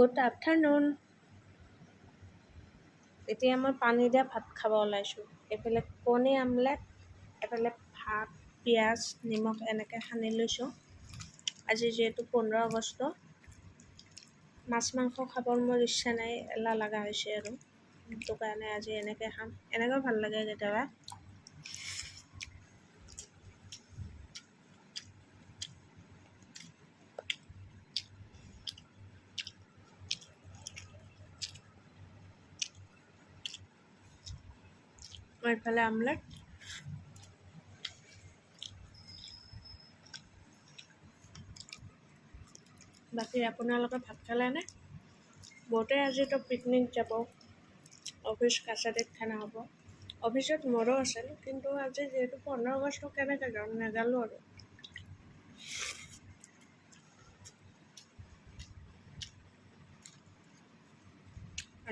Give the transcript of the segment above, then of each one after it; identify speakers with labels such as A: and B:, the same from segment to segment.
A: Good afternoon. এতিয়া মই পানী দিয়া ভাত খাব ওলাইছোঁ। এইফালে কণী আমলেট, এফালে ভাত, পিঁয়াজ, নিমখ এনেকৈ সানি লৈছোঁ। আজি যিহেতু 15 আগষ্ট, মাছ মাংস খাবৰ মোৰ ইচ্ছা নাই, এলাহ লগা হৈছে আৰু সেইটো কাৰণে আজি এনেকৈ খাম। এনেকৈ ভাল লাগে কেতিয়াবা। এইফালে আমলেট, বাকী আপোনালোকে ভাত খালেনে? বহুতে আজিতো পিকনিক যাব, অফিচ কাছাৰীত খানা হ'ব। অফিচত মোৰো আছিল, কিন্তু আজি যিহেতু 15 আগষ্ট কেনেকৈ যাম নাজানো আৰু।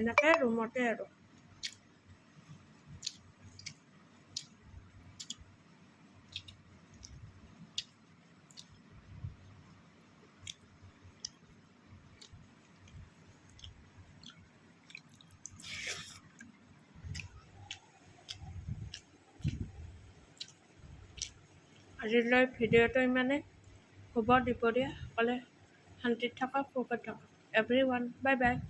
A: এনেকৈ ৰুমতে আৰু। আজিলৈ ভিডিঅ'টো ইমানেই। শুভ দুপৰীয়া, সকলোৱে শান্তিত থাকক, সুখত থাকক। Everyone, bye bye.